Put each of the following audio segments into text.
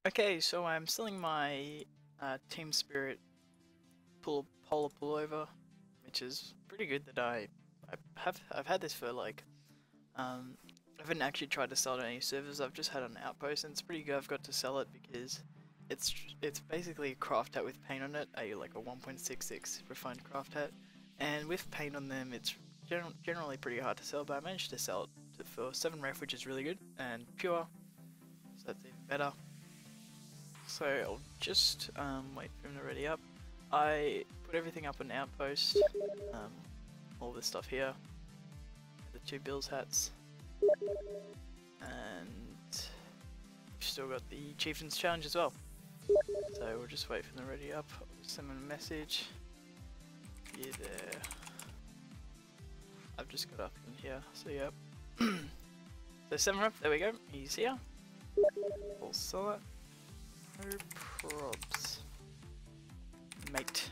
Okay, so I'm selling my Team Spirit polar pullover, which is pretty good. That I've had this for like I haven't actually tried to sell it on any servers. I've just had it on Outpost, and it's pretty good. I've got to sell it because it's basically a craft hat with paint on it, like a 1.66 refined craft hat, and with paint on them, it's generally pretty hard to sell. But I managed to sell it for 7 ref, which is really good, and pure, so that's even better. So I'll just wait for him to ready up. I put everything up on Outpost, all this stuff here, the 2 Bills hats, and we've still got the Chieftain's Challenge as well. So we'll just wait for them to ready up. I'll just send them a message. Yeah, there. I've just got up in here, so yep. So 7 rep, there we go, he's here. We'll sell it. No probs, mate.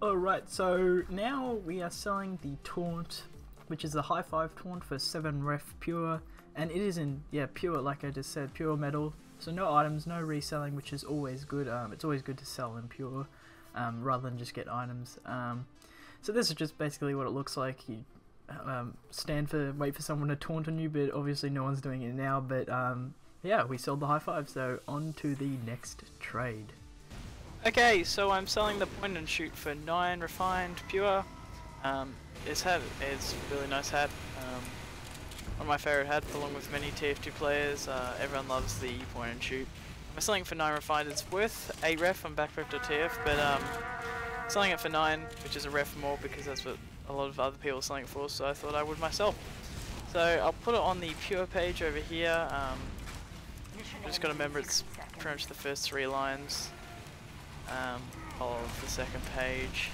Alright, so now we are selling the Taunt, which is the high 5 Taunt for 7 ref pure, and it is in, pure, like I just said, pure metal, so no items, no reselling, which is always good. It's always good to sell in pure, rather than just get items. So this is just basically what it looks like. You wait for someone to taunt on you, but obviously no one's doing it now, but yeah, we sold the high 5, so on to the next trade. Okay, so I'm selling the point and shoot for 9 refined pure. It's a really nice hat. One of my favourite hats, along with many TF2 players. Everyone loves the point and shoot. I'm selling it for 9 refined. It's worth 8 ref on backref.tf, but selling it for 9, which is a ref more because that's what a lot of other people are selling it for, so I thought I would myself. So I'll put it on the pure page over here. Just gotta remember it's pretty much the first 3 lines of the second page,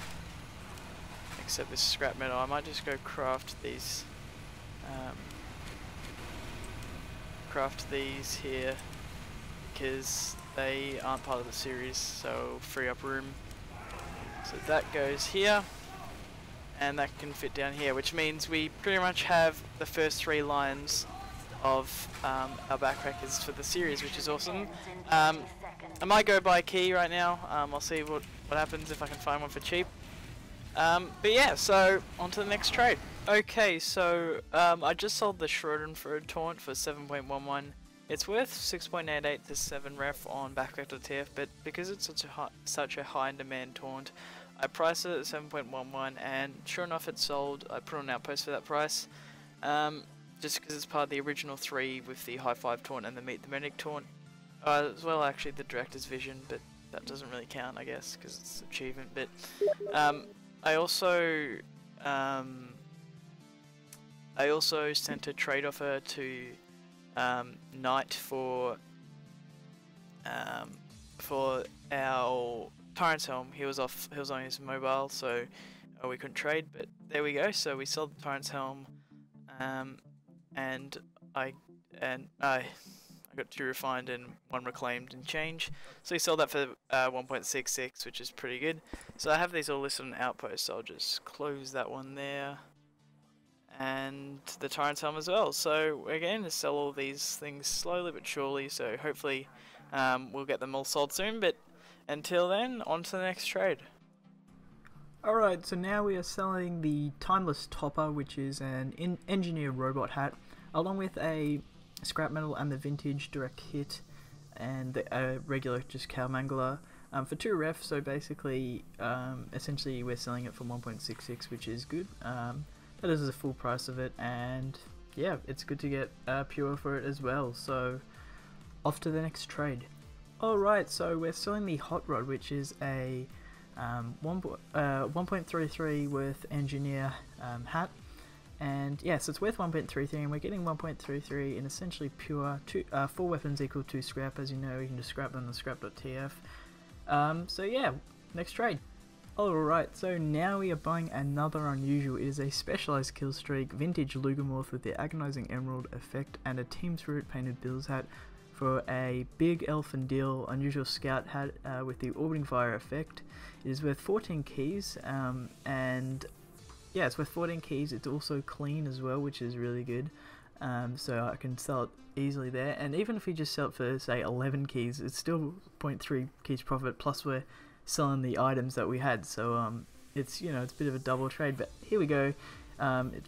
except this scrap metal. I might just go craft these here because they aren't part of the series, so free up room. So that goes here, and that can fit down here, which means we pretty much have the first 3 lines of our backpackers for the series, which is awesome. I might go buy a key right now. I'll see what happens if I can find one for cheap. But yeah, so on to the next trade. Okay, so I just sold the Schadenfreude Taunt for 7.11. It's worth 6.88 to 7 ref on backref.tf, but because it's such a high in demand taunt, I priced it at 7.11, and sure enough it sold. I put on an Outpost for that price. Just because it's part of the original 3 with the high 5 taunt and the Meet the Medic taunt, as well actually the director's vision, but that doesn't really count I guess because it's an achievement. But I also sent a trade offer to Knight for our Tyrant's Helm. He was on his mobile, so we couldn't trade, but there we go. So we sold the Tyrant's Helm, and I got 2 refined and 1 reclaimed and change. So we sold that for 1.66, which is pretty good. So I have these all listed on Outpost, so I'll just close that one there. And the Tyrant's Helm as well. So we're going to sell all these things slowly but surely, so hopefully we'll get them all sold soon. But until then, on to the next trade. Alright, so now we are selling the Timeless Topper, which is an engineer robot hat, along with a scrap metal and the vintage direct hit and the regular just cow mangler for 2 ref. So basically, essentially we're selling it for 1.66, which is good. That is the full price of it, and yeah, it's good to get pure for it as well. So off to the next trade. Alright, so we're selling the Hot Rod, which is a 1.33 worth engineer hat, and yes, yeah, so it's worth 1.33, and we're getting 1.33 in essentially pure 4 weapons equal to scrap. As you know, you can just scrap them on scrap.tf. So yeah, next trade. Alright, so now we are buying another unusual. It is a specialized kill streak vintage Lugamorph with the agonizing emerald effect and a Team Spirit painted Bills hat for a big elfin deal unusual scout hat with the orbiting fire effect. It is worth 14 keys, and yeah, it's worth 14 keys. It's also clean as well, which is really good. So I can sell it easily there. And even if we just sell it for, say, 11 keys, it's still 0.3 keys profit, plus we're selling the items that we had. So it's, you know, it's a bit of a double trade. But here we go.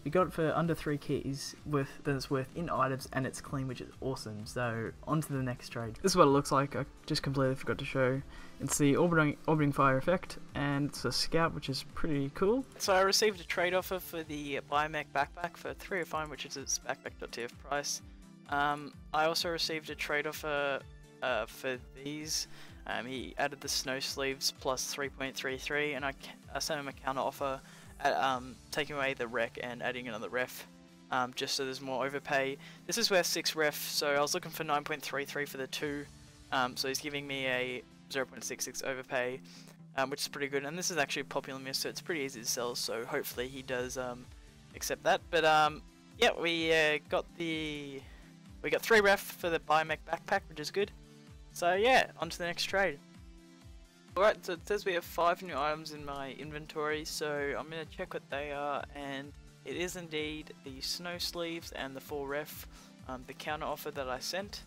We got it for under 3 keys, then it's worth in items, and it's clean, which is awesome. So on to the next trade. This is what it looks like. I just completely forgot to show. It's the orbiting fire effect, and it's a scout, which is pretty cool. So I received a trade offer for the Biomech backpack for 305, which is its backpack.tf price. I also received a trade offer for these. He added the snow sleeves plus 3.33, and I sent him a counter offer at taking away the rec and adding another ref, just so there's more overpay. This is worth 6 ref, so I was looking for 9.33 for the 2, so he's giving me a 0.66 overpay, which is pretty good. And this is actually a popular miss, so it's pretty easy to sell, so hopefully he does accept that. But yeah, we got 3 ref for the Biomech backpack, which is good. So yeah, on to the next trade. Alright, so it says we have 5 new items in my inventory, so I'm going to check what they are, and it is indeed the snow sleeves and the 4 ref, the counter offer that I sent.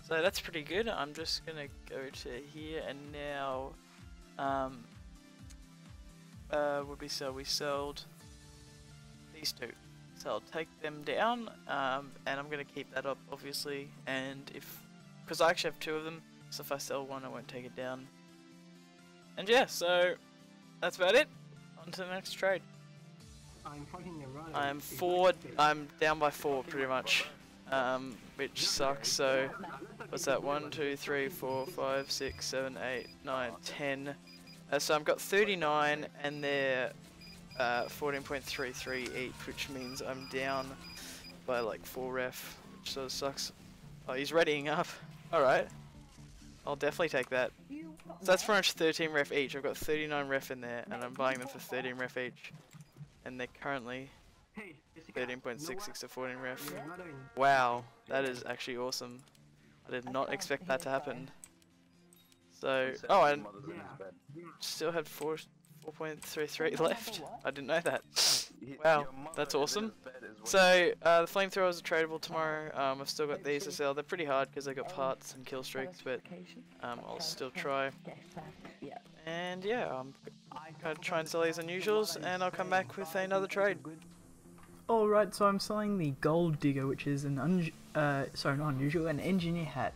So that's pretty good. I'm just going to go to here, and now, what we sell? We sold these 2. So I'll take them down, and I'm going to keep that up, obviously, and because I actually have 2 of them, so if I sell one I won't take it down. And yeah, so that's about it. On to the next trade. I'm down by 4 pretty much, which sucks. So what's that? 1, 2, 3, 4, 5, 6, 7, 8, 9, 10. So I've got 39, and they're 14.33 each, which means I'm down by like 4 ref, which sort of sucks. Oh, he's readying up. All right. I'll definitely take that. So that's pretty much 13 ref each. I've got 39 ref in there, and I'm buying them for 13 ref each. And they're currently 13.66 to 14 ref. Wow, that is actually awesome. I did not expect that to happen. So, oh, I still had 4.33 left. I didn't know that. Wow, that's awesome. So, the flamethrowers are tradable tomorrow. I've still got these to sell. They're pretty hard because I got parts and kill streaks, but I'll still try. And yeah, I'm going to try and sell these unusuals, and I'll come back with another trade. Alright, so I'm selling the Gold Digger, which is an not unusual, an engineer hat.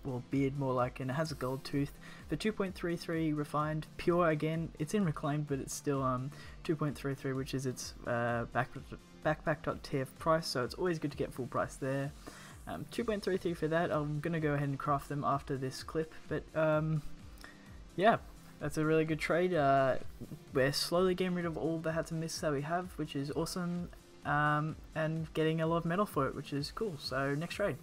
Well, beard more like, and it has a gold tooth for 2.33 refined pure. Again, it's in reclaimed, but it's still 2.33, which is its backpack.tf price, so it's always good to get full price there. 2.33 for that. I'm gonna go ahead and craft them after this clip, but yeah, that's a really good trade. We're slowly getting rid of all the hats and myths that we have, which is awesome, and getting a lot of metal for it, which is cool. So next trade.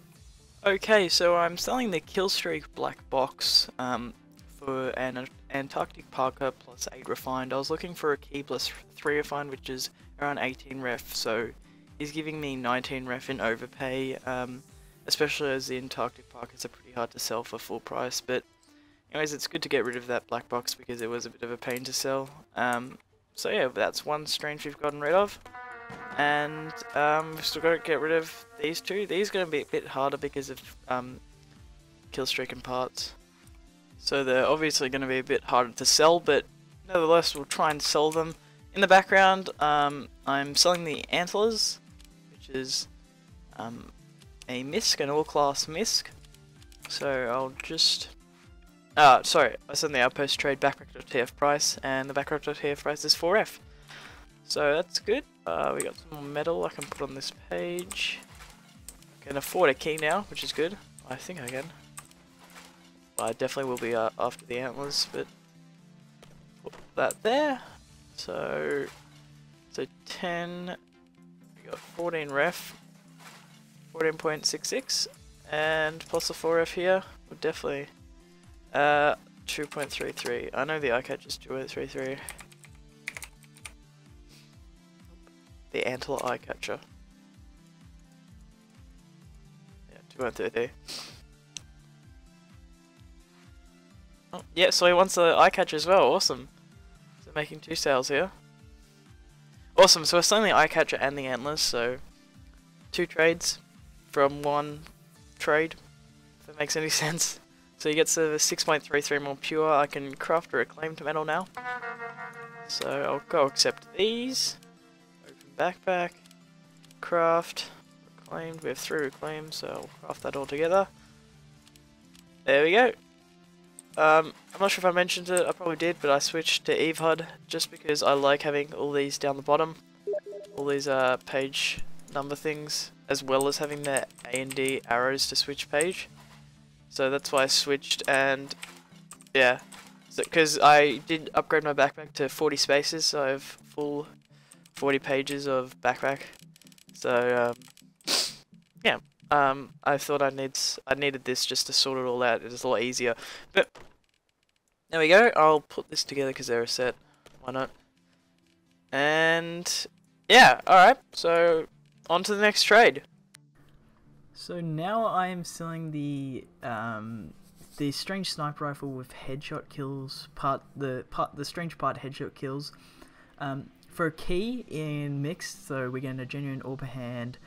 Okay, so I'm selling the Killstreak black box for an Antarctic Parka plus 8 refined. I was looking for a key plus 3 refined, which is around 18 ref, so he's giving me 19 ref in overpay, especially as the Antarctic Parkas are pretty hard to sell for full price. But anyways, it's good to get rid of that black box because it was a bit of a pain to sell. So yeah, that's one strange we've gotten rid of. And we've still got to get rid of these 2. These are going to be a bit harder because of killstreak and parts. So they're obviously going to be a bit harder to sell, but nevertheless we'll try and sell them. In the background, I'm selling the antlers, which is a misc, an all-class misc. So I'll just... sorry, I sent the outpost trade backpack.tf price, and the backpack.tf price is 4F. So that's good. We got some more metal I can put on this page. I can afford a key now, which is good. I think I can. Well, I definitely will be after the antlers, but put that there. So 10. We got 14 ref, 14.66, and plus the 4F here. We'll definitely 2.33. I know the eye catch is 2.33. The antler eye catcher. Yeah, 2.33. Oh, yeah, so he wants the eye catcher as well. Awesome. So making 2 sales here. awesome. So we're selling the eye catcher and the antlers. So 2 trades from 1 trade, if that makes any sense. So he gets a 6.33 more pure. I can craft a reclaimed metal now. So I'll go accept these. Open backpack. Craft. Reclaimed. We have 3 reclaimed, so I'll craft that all together. There we go. I'm not sure if I mentioned it, I probably did, but I switched to Eve HUD just because I like having all these down the bottom. All these page number things, as well as having the A and D arrows to switch page. So that's why I switched, and yeah. Because I did upgrade my backpack to 40 spaces, so I have full 40 pages of backpack. So yeah. I thought I needed this just to sort it all out. It is a lot easier. But there we go. I'll put this together because they're a set. Why not? And yeah, alright. So on to the next trade. So now I am selling the strange sniper rifle with headshot kills, the strange part headshot kills, for a key in mixed. So we're getting a genuine AWP hand,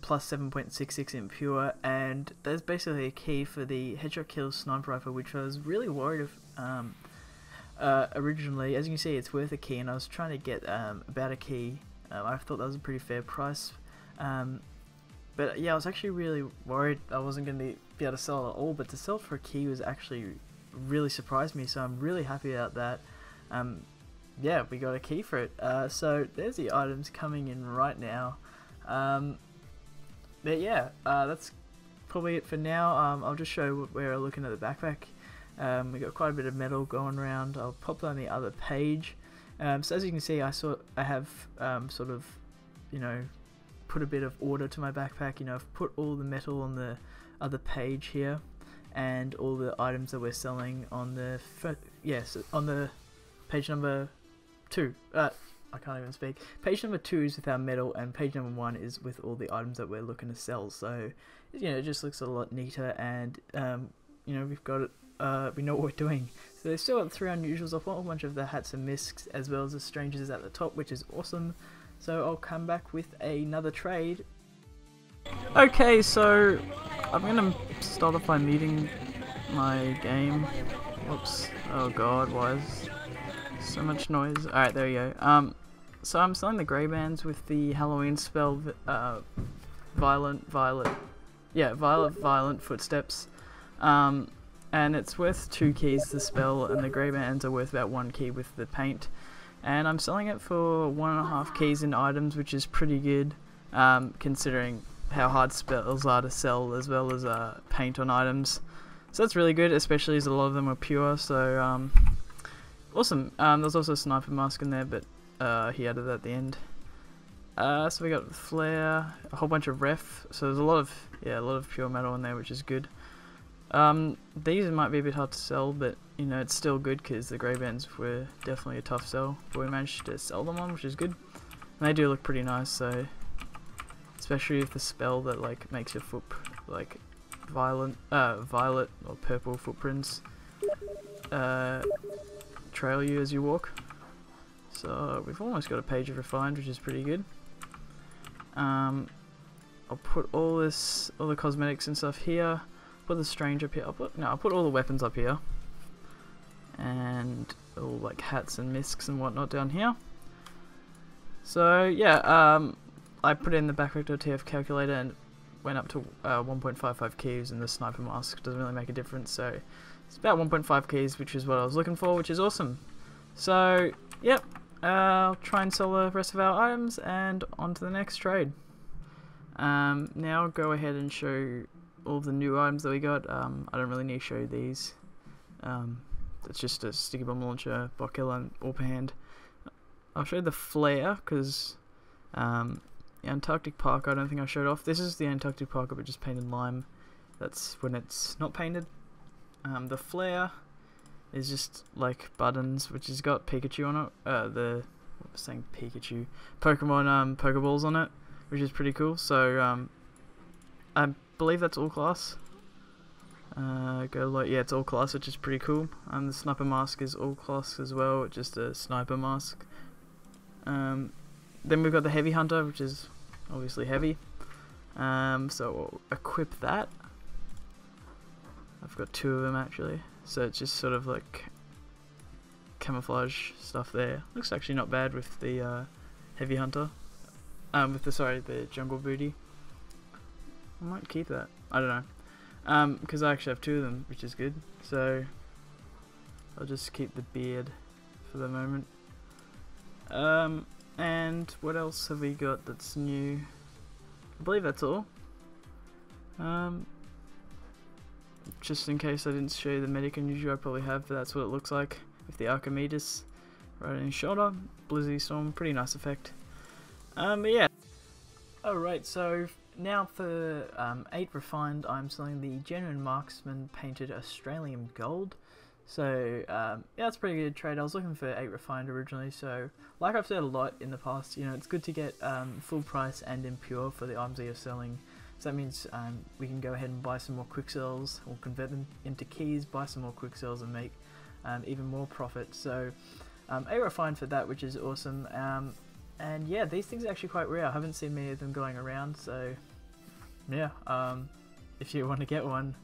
plus 7.66 in pure, and there's basically a key for the headshot kills sniper rifle, which I was really worried of originally. As you can see, it's worth a key, and I was trying to get about a key. I thought that was a pretty fair price, but yeah, I was actually really worried I wasn't going to be able to sell it at all, but to sell it for a key was actually really surprised me, so I'm really happy about that. Yeah, we got a key for it. So there's the items coming in right now. But yeah, that's probably it for now. I'll just show what we're looking at the backpack. We got quite a bit of metal going around. I'll pop that on the other page. So as you can see, I have sort of, you know, put a bit of order to my backpack. You know, I've put all the metal on the other page here, and all the items that we're selling on the on the page number 2. I can't even speak. Page number 2 is with our metal, and page number 1 is with all the items that we're looking to sell. So, you know, it just looks a lot neater, and you know, we've got it. We know what we're doing. So they've still got 3 unusuals. I've got a bunch of the hats and miscs, as well as the strangers at the top, which is awesome. So I'll come back with another trade. Okay, so I'm gonna start off by muting my game. Whoops. Oh god, why is so much noise? Alright, there you go. So I'm selling the grey bands with the Halloween spell, Violent Footsteps. And it's worth 2 keys, the spell, and the grey bands are worth about 1 key with the paint. And I'm selling it for 1.5 keys in items, which is pretty good, considering how hard spells are to sell, as well as paint on items. So that's really good, especially as a lot of them are pure. So awesome. There's also a sniper mask in there, but he added that at the end. So we got flare, a whole bunch of ref. So there's a lot of pure metal in there, which is good. These might be a bit hard to sell, but you know, it's still good because the grey bands were definitely a tough sell, but we managed to sell them on, which is good. And they do look pretty nice, so especially if the spell that like makes your foot like violet or purple footprints trail you as you walk. So we've almost got a page of refined, which is pretty good. I'll put all the cosmetics and stuff here. Put the strange up here. I'll put all the weapons up here, and all like hats and miscs and whatnot down here. So yeah, I put in the backpack.tf calculator and went up to 1.55 keys, and the sniper mask doesn't really make a difference. So it's about 1.5 keys, which is what I was looking for, which is awesome. So yep, I'll try and sell the rest of our items, and on to the next trade. Now I'll go ahead and show all of the new items that we got. I don't really need to show you these. It's just a sticky bomb launcher, bot killer, and AWP hand. I'll show you the flare because the Antarctic Parker I don't think I showed off. This is the Antarctic Parker but just painted lime. That's when it's not painted. The flare is just like buttons, which has got Pikachu on it. What was saying Pikachu? Pokemon Pokeballs on it, which is pretty cool. So I believe that's all class. Yeah, it's all class, which is pretty cool. The sniper mask is all class as well, just a sniper mask. Then we've got the heavy hunter, which is obviously heavy. So we'll equip that. I've got 2 of them actually, so it's just sort of like camouflage stuff there. Looks actually not bad with the heavy hunter. With the jungle booty. I might keep that. I don't know. Because I actually have 2 of them, which is good. So I'll just keep the beard for the moment. And what else have we got that's new? I believe that's all. Just in case I didn't show you the medic unusual, I probably have, but that's what it looks like with the Archimedes right in his shoulder. Blizzy Storm, pretty nice effect. But yeah. Alright, so now for 8 refined, I'm selling the genuine marksman painted Australian gold. So yeah, that's a pretty good trade. I was looking for 8 refined originally, so like I've said a lot in the past, you know, it's good to get full price and impure for the items that you're selling. So that means we can go ahead and buy some more quick sells, or convert them into keys, buy some more quick sells and make even more profit. So 8 refined for that, which is awesome. And yeah, these things are actually quite rare. I haven't seen many of them going around, so yeah, if you want to get one,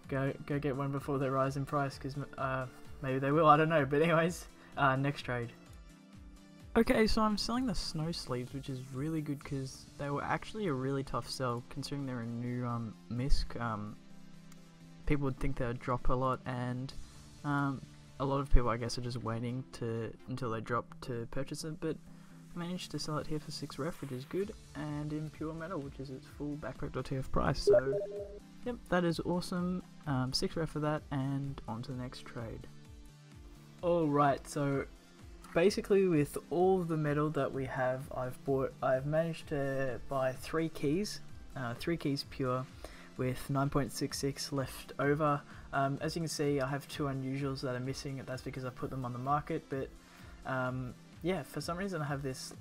go get one before they rise in price, because maybe they will, I don't know. But anyways, next trade. Okay, so I'm selling the snow sleeves, which is really good because they were actually a really tough sell considering they're a new misc. People would think they would drop a lot, and a lot of people I guess are just waiting until they drop to purchase it, but I managed to sell it here for 6 ref, which is good, and in pure metal, which is its full backpack.tf price. So yep, that is awesome. 6 ref for that, and on to the next trade. Alright, so basically with all the metal that we have, I've managed to buy 3 keys, 3 keys pure, with 9.66 left over. As you can see, I have 2 unusuals that are missing. That's because I put them on the market, but yeah, for some reason I have this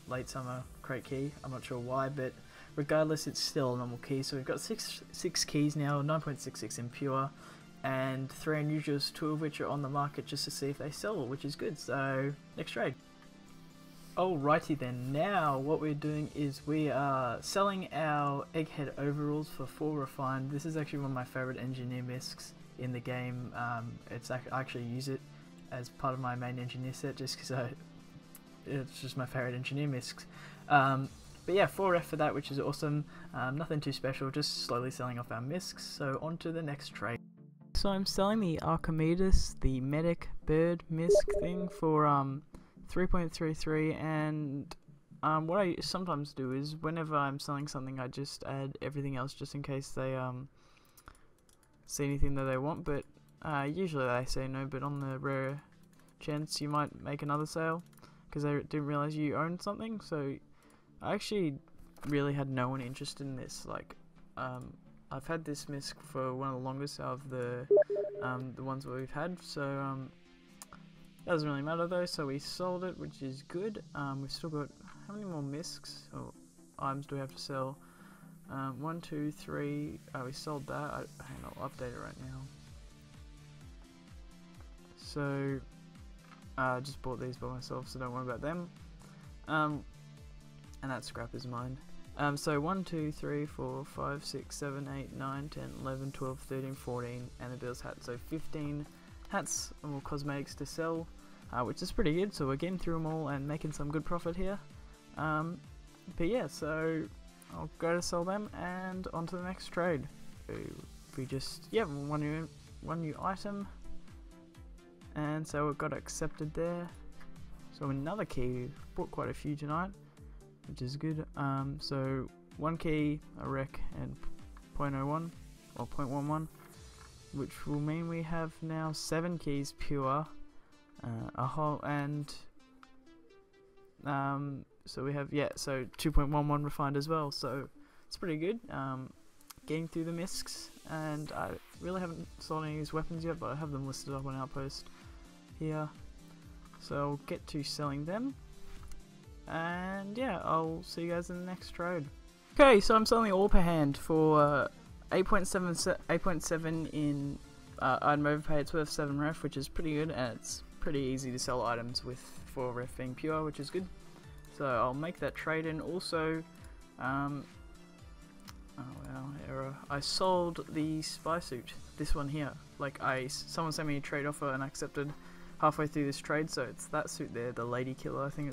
late summer crate key. I'm not sure why, but regardless, it's still a normal key. So we've got six keys now, 9.66 in pure, and 3 unusuals, 2 of which are on the market just to see if they sell, which is good. So next trade. Alrighty then, now what we're doing is we are selling our egghead overalls for 4 refined. This is actually one of my favorite engineer miscs in the game. I actually use it as part of my main engineer set just because it's just my favorite engineer miscs. But yeah, 4F for that, which is awesome. Nothing too special, just slowly selling off our miscs. So on to the next trade. So I'm selling the Archimedes, the medic bird misc thing for 3.33, and what I sometimes do is whenever I'm selling something, I just add everything else just in case they see anything that they want, but usually they say no, but on the rare chance you might make another sale because they didn't realize you owned something. So I actually really had no one interested in this. Like I've had this misc for one of the longest out of the ones that we've had, so doesn't really matter though. So we sold it, which is good. We've still got, how many more miscs or items do we have to sell? 1, 2, 3. We sold that. Hang on, I'll update it right now. So I just bought these by myself, so don't worry about them. And that scrap is mine. So 1, 2, 3, 4, 5, 6, 7, 8, 9, 10, 11, 12, 13, 14, and the Bill's hat. So 15 hats or cosmetics to sell, which is pretty good. So we're getting through them all and making some good profit here. But yeah, so I'll go to sell them and on to the next trade. We just, yeah, one new item, and so it got accepted there. So another key, bought quite a few tonight, which is good. So 1 key, a rec, and 0.01 or 0.11, which will mean we have now 7 keys pure, a whole, and so we have, yeah, so 2.11 refined as well. So it's pretty good. Getting through the miscs, and I really haven't sold any of these weapons yet, but I have them listed up on Outpost here, so I'll get to selling them, and yeah, I'll see you guys in the next trade. Okay, so I'm selling all per hand for 8.7 in item overpay. It's worth 7 ref, which is pretty good, and it's pretty easy to sell items with 4 ref being pure, which is good. So I'll make that trade, and also, oh wow, error. I sold the spy suit, this one here. Like someone sent me a trade offer and I accepted halfway through this trade, so it's that suit there, the lady killer, I think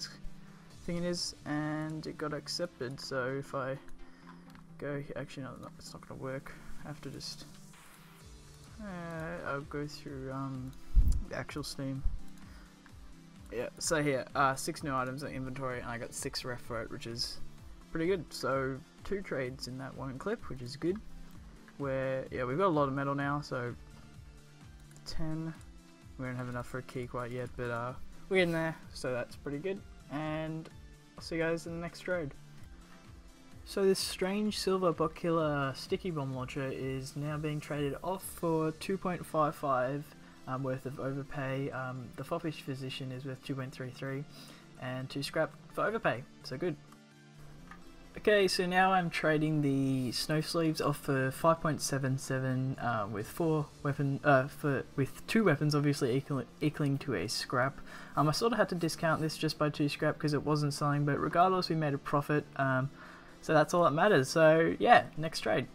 it is, and it got accepted. So if I go, actually no, it's not gonna work. I have to just, I'll go through the actual Steam. Yeah, so here, 6 new items in inventory, and I got 6 ref for it, which is pretty good. So 2 trades in that one clip, which is good. Where, yeah, we've got a lot of metal now, so 10. We don't have enough for a key quite yet, but we're in there, so that's pretty good. And I'll see you guys in the next trade. So this strange silver bot killer sticky bomb launcher is now being traded off for 2.55 worth of overpay. The foppish physician is worth 2.33 and 2 scrap for overpay, so good. Okay, so now I'm trading the snow sleeves off for 5.77 with 4 weapon with 2 weapons obviously equaling to a scrap. I sort of had to discount this just by 2 scrap because it wasn't selling, but regardless we made a profit, so that's all that matters. So yeah, next trade.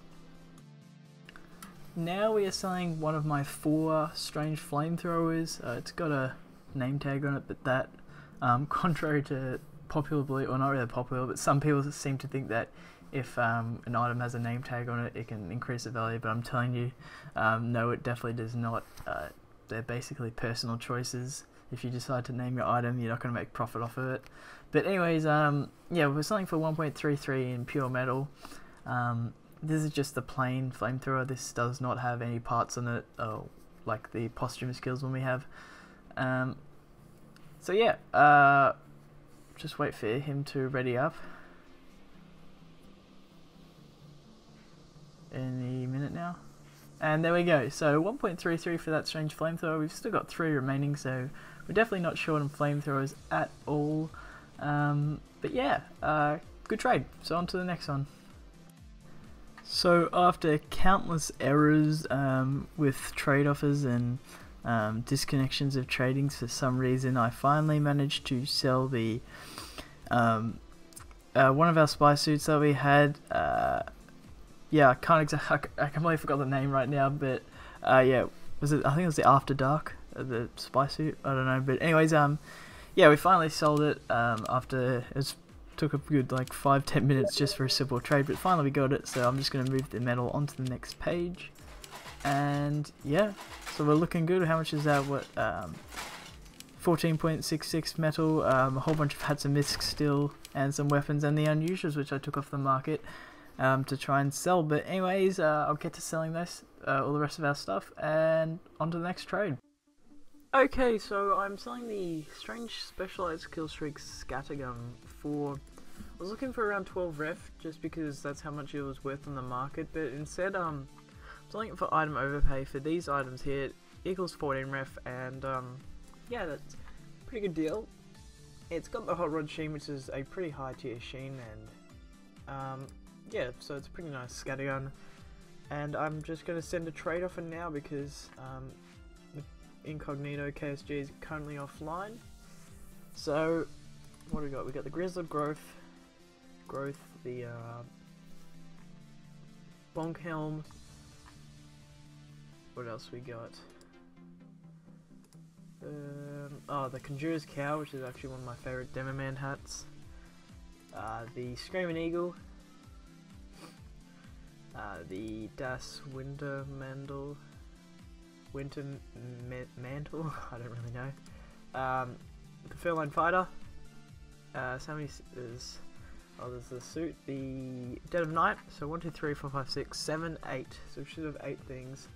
Now we are selling one of my 4 strange flamethrowers. It's got a name tag on it, but that, contrary to popular belief, or not really popular, but some people seem to think that if an item has a name tag on it, it can increase the value, but I'm telling you, no, it definitely does not. They're basically personal choices. If you decide to name your item, you're not going to make profit off of it. But anyways, yeah, we're selling for 1.33 in pure metal. This is just the plain flamethrower. This does not have any parts on it, like the posthumous kills one we have. So yeah, just wait for him to ready up. Any minute now. And there we go. So 1.33 for that strange flamethrower. We've still got 3 remaining, so we're definitely not short on flamethrowers at all. But yeah, good trade. So on to the next one. So after countless errors with trade offers and disconnections of tradings, for some reason I finally managed to sell the one of our spy suits that we had. Yeah, I completely forgot the name right now, but yeah, I think it was the After Dark, the spy suit, I don't know, but anyways, yeah, we finally sold it after it took a good like 5-10 minutes just for a simple trade, but finally we got it. So I'm just going to move the metal onto the next page, and yeah, so we're looking good. How much is that? What, 14.66 metal, a whole bunch of hats and miscs still, and some weapons, and the unusuals which I took off the market to try and sell. But anyways, I'll get to selling this, all the rest of our stuff, and on to the next trade. Okay, so I'm selling the strange specialized killstreak scattergun for, I was looking for around 12 ref, just because that's how much it was worth on the market, but instead I'm selling it for item overpay for these items here. It equals 14 ref, and yeah, that's a pretty good deal. It's got the hot rod sheen, which is a pretty high tier sheen, and yeah, so it's a pretty nice scattergun, and I'm just going to send a trade offer now because Incognito KSG is currently offline. So what do we got? We got the Grizzled Growth, the Bonk Helm. What else we got? Oh, the Conjurer's Cow, which is actually one of my favorite Demoman hats. The Screaming Eagle. The Das Winter Mantle. Mantle, I don't really know. The Furline Fighter. So many is, oh, there's the suit. The Dead of Night. So 1, 2, 3, 4, 5, 6, 7, 8. So we should have 8 things.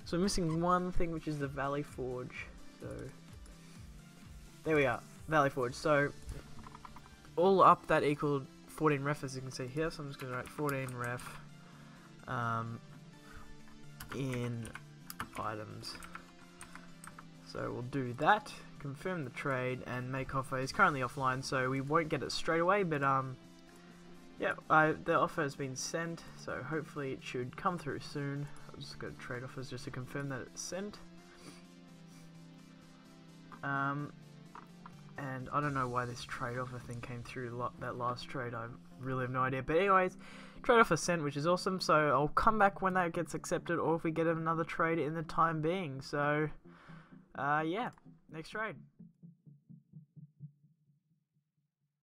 So we're missing one thing, which is the Valley Forge. So there we are, Valley Forge. So all up that equaled 14 ref, as you can see here. So I'm just going to write 14 ref in items. So we'll do that, confirm the trade, and make offer. Is currently offline, so we won't get it straight away, but yeah, the offer has been sent, so hopefully it should come through soon. I'll just go to trade offers just to confirm that it's sent. And I don't know why this trade offer thing came through that last trade. I really have no idea. But anyways, trade offer sent, which is awesome. So I'll come back when that gets accepted, or if we get another trade in the time being. So yeah, next trade.